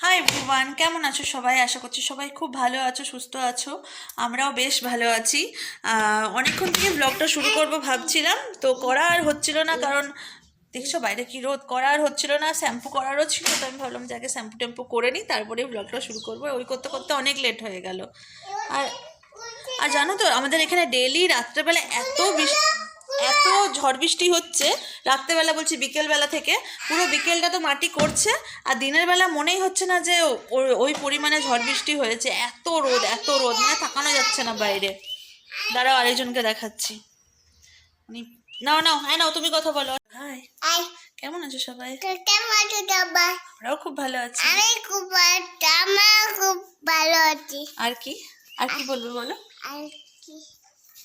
Hi everyone, কেমন আছো সবাই? আশা করছি সবাই খুব ভালো আছো, সুস্থ আছো। আমরাও বেশ ভালো আছি। অনেকক্ষণ থেকে ব্লগটা শুরু করব ভাবছিলাম, তো করা আর হচ্ছিল না, কারণ দেখছো বাইরে কি রোদ, করা আর হচ্ছিল না। শ্যাম্পু করারও ছিল, তো আমি ভাবলাম যে আগে শ্যাম্পু ট্যাম্পু করে নিই, তারপরে ব্লগটা শুরু করবো। ওই করতে করতে অনেক লেট হয়ে গেল। আর আর জানো তো, আমাদের এখানে ডেইলি রাত্রেবেলা এত ঝড় বৃষ্টি হচ্ছে। রাত্রেবেলা বলছি, বিকেলবেলা থেকে পুরো বিকেলটা তো মাটি করছে, আর দিনের বেলা মনেই হচ্ছে না যে ওই পরিমাণে ঝড় বৃষ্টি হয়েছে। এত রোদ, এত রোদ, মানে তাকানো যাচ্ছে না বাইরে। দাঁড়াও, আরেকজনকে দেখাচ্ছি। উনি, নাও নাও, হ্যাঁ নাও, তুমি কথা বলো। হাই, কেমন আছো সবাই? আমরাও খুব ভালো আছি। আর কি আর কি বলবো বলো?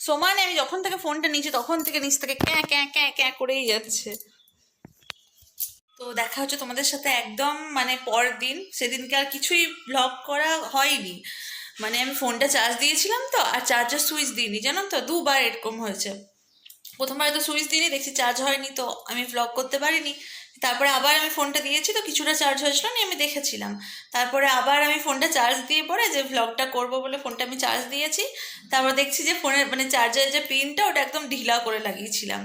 সোমানে আমি যখন থেকে ফোনটা নিয়েছি তখন থেকে নিচ থেকে ক্যাঁ ক্যাঁ ক্যাঁ ক্যাঁ করেই যাচ্ছে। তো দেখা হচ্ছে তোমাদের সাথে একদম মানে পরের দিন। সেদিনকে আর কিছুই ব্লগ করা হয়নি, মানে আমি ফোনটা চার্জ দিয়েছিলাম তো, আর চার্জার সুইচ দিইনি, জানো তো, দুবার এরকম হয়েছে। প্রথমবার তো সুইচ দিইনি, দেখছি চার্জ হয়নি, তো আমি ব্লগ করতে পারিনি। তারপরে আবার আমি ফোনটা দিয়েছি, তো কিছুটা চার্জ হয়েছিল না, আমি দেখেছিলাম। তারপরে আবার আমি ফোনটা চার্জ দিয়ে পরে যে ব্লগটা করব বলে ফোনটা আমি চার্জ দিয়েছি। তারপর দেখছি যে ফোনের মানে চার্জারের যে পিনটা ওটা একদম ঢিলা করে লাগিয়েছিলাম।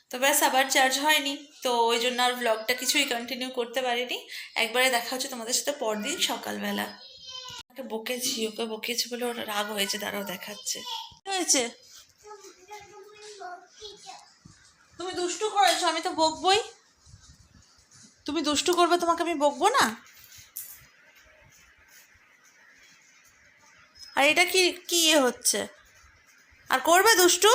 তো ব্যাস, আবার চার্জ হয়নি, তো ওই জন্য আর ব্লগটা কিছুই কন্টিনিউ করতে পারিনি। একবারে দেখা হচ্ছে তোমাদের সাথে পরদিন সকালবেলা। ওকে বকেছি, ওকে বকেছি বলে ওর রাগ হয়েছে, দাঁড়াও দেখাচ্ছে। কি হয়েছে? তুমি দুষ্টু করেছো, আমি তো বকবই। তুমি দুষ্টু করবে, তোমাকে আমি বকবো না? আর এটা কি কি ইয়ে হচ্ছে? আর করবে দুষ্টু?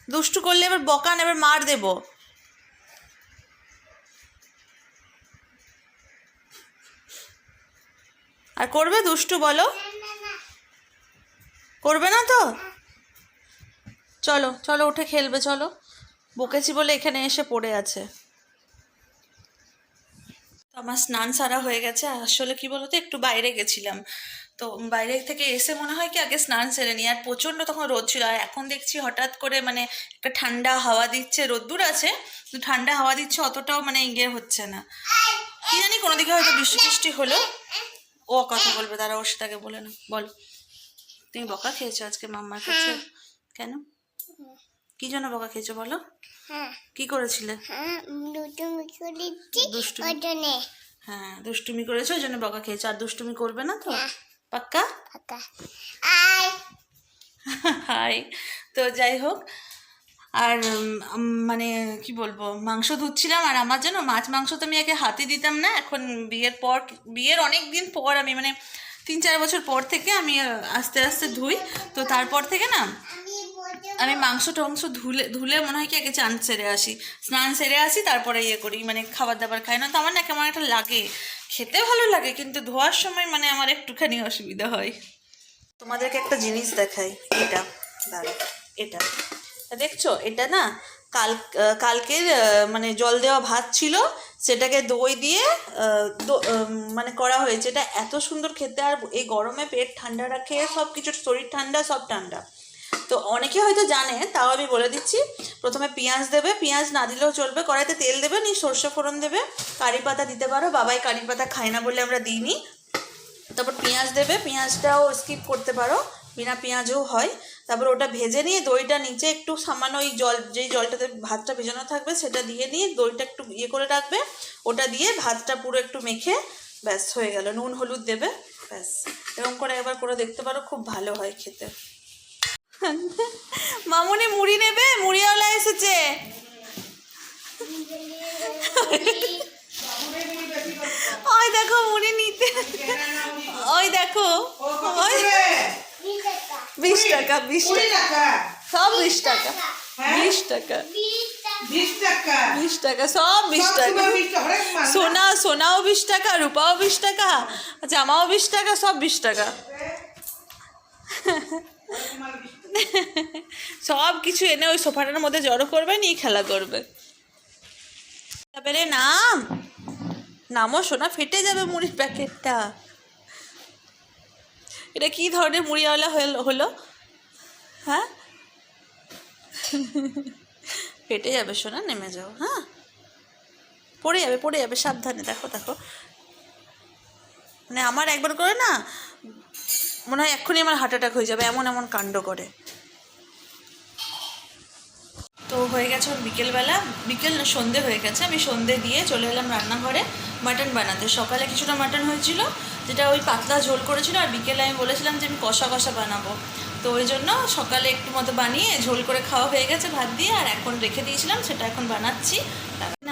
দুষ্টু করলে এবার বকান, এবার মার দেব। আর করবে দুষ্টু, বলো? করবে না তো? চলো চলো, উঠে খেলবে, চলো। বকেছি বলে এখানে এসে পড়ে আছে। তো আমার স্নান সারা হয়ে গেছে। আসলে কি বলতো, একটু বাইরে গেছিলাম, তো বাইরে থেকে এসে মনে হয় কি আগে স্নান সেরে নিই। আর প্রচণ্ড তখন রোদ ছিল, আর এখন দেখছি হঠাৎ করে মানে একটা ঠান্ডা হাওয়া দিচ্ছে, রোদ্দুর আছে কিন্তু ঠান্ডা হাওয়া দিচ্ছে, অতটাও মানে ইয়ে হচ্ছে না। কি জানি কোনো দিকে হয়তো বৃষ্টি টিষ্টি হলো। ও কথা বলবে, তারা ওর সাথে আগে বলে না, বল। তুমি বকা খেয়েছো আজকে মাম্মার কাছে? কেন, কি জন্য বকা খেয়েছো বলো? কি করেছিলে? দুষ্টুমি। হ্যাঁ, দুষ্টুমি করেছো, ওই জন্য বকা খেয়েছো। আর দুষ্টুমি করবে না তো? পাক্কা? হাই। তো যাই হোক, আর মানে কি বলবো, মাংস ধুচ্ছিলাম। আর আমার জন্য মাছ মাংস তো আমি আগে হাতে দিতাম না, এখন বিয়ের পর, বিয়ের অনেক দিন পর আমি মানে 3-4 বছর পর থেকে আমি আস্তে আস্তে ধুই। তো তারপর থেকে না আমি মাংস টাংস ধুলে ধুলে মনে হয় কি আগে চান সেরে আসি, স্নান সেরে আসি, তারপরে ইয়ে করি, মানে খাবার দাবার খাই না। তো আমার না কেমন একটা লাগে, খেতে ভালো লাগে কিন্তু ধোয়ার সময় মানে আমার একটুখানি অসুবিধা হয়। তোমাদেরকে একটা জিনিস দেখাই, এটা দাঁড়া, এটা দেখছো, এটা না কালকের মানে জল দেওয়া ভাত ছিল, সেটাকে দই দিয়ে মানে করা হয়েছে। এটা এত সুন্দর খেতে, আর এই গরমে পেট ঠান্ডা রাখে, সব কিছু, শরীর ঠান্ডা, সব ঠান্ডা। তো অনেকে হয়তো জানে, তাও আমি বলে দিচ্ছি। প্রথমে পেঁয়াজ দেবে, পেঁয়াজ না দিলেও চলবে, কড়াইতে তেল দেবে, নিয়ে সর্ষে ফোড়ন দেবে, কারি পাতা দিতে পারো, বাবাই কারি পাতা খায় না বলে আমরা দিইনি। তারপর পেঁয়াজ দেবে, পেঁয়াজটাও স্কিপ করতে পারো, বিনা পেঁয়াজও হয়। তারপর ওটা ভেজে নিয়ে দইটা নিচে একটু সামান্য ওই জল, যেই জলটাতে ভাতটা ভেজানো থাকবে সেটা দিয়ে নিয়ে দইটা একটু ইয়ে করে রাখবে, ওটা দিয়ে ভাতটা পুরো একটু মেখে ব্যাস হয়ে গেল। নুন হলুদ দেবে, ব্যাস। এরকম করে একবার করে দেখতে পারো, খুব ভালো হয় খেতে। মামুনি মুড়ি নেবে, মুড়িওয়ালা এসেছে। ওই দেখো মুড়ি নিতে, ওই দেখো, ওই 20 টাকা, 20 টাকা, সব 20 টাকা, 20 টাকা, 20 টাকা, সব 20 টাকা। সোনা, সোনাও 20 টাকা, রূপাও 20 টাকা, জামাও 20 টাকা, সব 20 টাকা। সব কিছু এনে ওই সোফাটার মধ্যে জড়ো করবে, নিয়ে খেলা করবে। তারপরে নামও সোনা, ফেটে যাবে মুড়ির প্যাকেটটা। এটা কি ধরনের মুড়িওয়ালা হলো? হ্যাঁ, ফেটে যাবে সোনা, নেমে যাও। হ্যাঁ, পড়ে যাবে, সাবধানে। দেখো দেখো, মানে আমার একবার করে না মনে হয় এক্ষুনি আমার হার্ট অ্যাটাক হয়ে যাবে, এমন এমন কাণ্ড করে। তো হয়ে গেছে ওর বিকেলবেলা, বিকেল না সন্ধে হয়ে গেছে, আমি সন্ধে দিয়ে চলে এলাম রান্নাঘরে মাটন বানাতে। সকালে কিছুটা মাটন হয়েছিল, যেটা ওই পাতলা ঝোল করেছিল, আর বিকেলে আমি বলেছিলাম যে আমি কষা কষা বানাবো, তো ওই জন্য সকালে একটু মতো বানিয়ে ঝোল করে খাওয়া হয়ে গেছে ভাত দিয়ে, আর এখন রেখে দিয়েছিলাম, সেটা এখন বানাচ্ছি।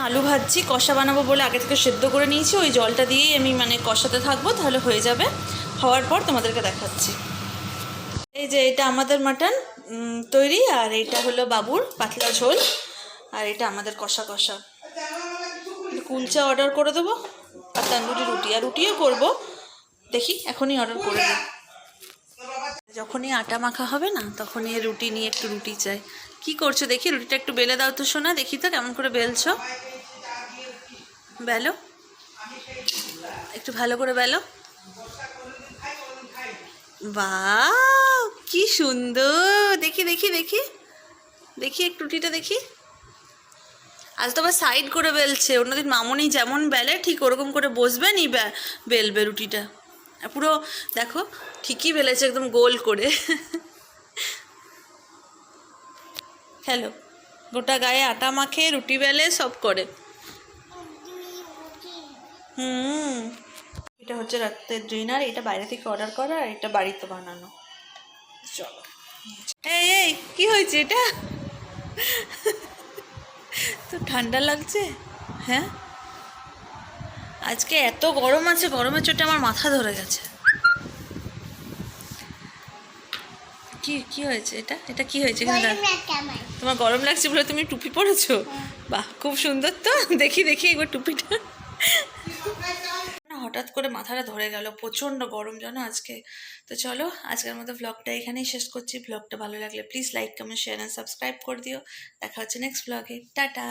আলু ভাজছি, কষা বানাবো বলে আগে থেকে সেদ্ধ করে নিয়েছি, ওই জলটা দিয়েই আমি মানে কষাতে থাকবো, তাহলে হয়ে যাবে। হওয়ার পর তোমাদেরকে দেখাচ্ছি। এই যে এটা আমাদের মাটন তৈরি, আর এটা হলো বাবুর পাতলা ঝোল, আর এটা আমাদের কষা কষা। কুলচা অর্ডার করে দেবো, আর তান্দুরি রুটি, আর রুটিও করবো, দেখি এখনই অর্ডার করে দিই। যখনই আটা মাখা হবে না, তখনই রুটি নিয়ে একটু রুটি চাই। কি করছো দেখি, রুটিটা একটু বেলে দাও তো শোনা, দেখি তো কেমন করে বেলছো। বেলো, একটু ভালো করে বেলো। বাহ, কি সুন্দর, দেখি দেখি দেখি দেখি একটু রুটিটা দেখি। আজ তো আবার সাইড করে বেলছে, অন্যদিন মামনি যেমন বেলে ঠিক ওরকম করে বসবে নি বেলবে রুটিটা। পুরো দেখো ঠিকই বেলেছে, একদম গোল করে। হ্যালো, গোটা গায়ে আটা মাখে, রুটি বেলে, সব করে। এটা হচ্ছে রাতের ডিনার, এটা বাইরে থেকে অর্ডার করা, আর এটা বাড়িতে বানানো। চলো। এই এই কি হয়েছে এটা? তো ঠান্ডা লাগছে? হ্যাঁ, আজকে এত গরম আছে, গরমের চোটে আমার মাথা ধরে গেছে। কি কি হয়েছে এটা? এটা কি হয়েছে? তোমার গরম লাগছে বলে তুমি টুপি পরেছো? বাহ, খুব সুন্দর তো। দেখি দেখি একবার টুপিটা। হঠাৎ করে মাথাটা ধরে গেল, প্রচণ্ড গরম জানো আজকে। তো চলো, আজকের মতো ব্লগটা এখানেই শেষ করছি। ব্লগটা ভালো লাগলে please like, comment, share and subscribe করে দিও। দেখা হচ্ছে নেক্সট ব্লগে। টাটা।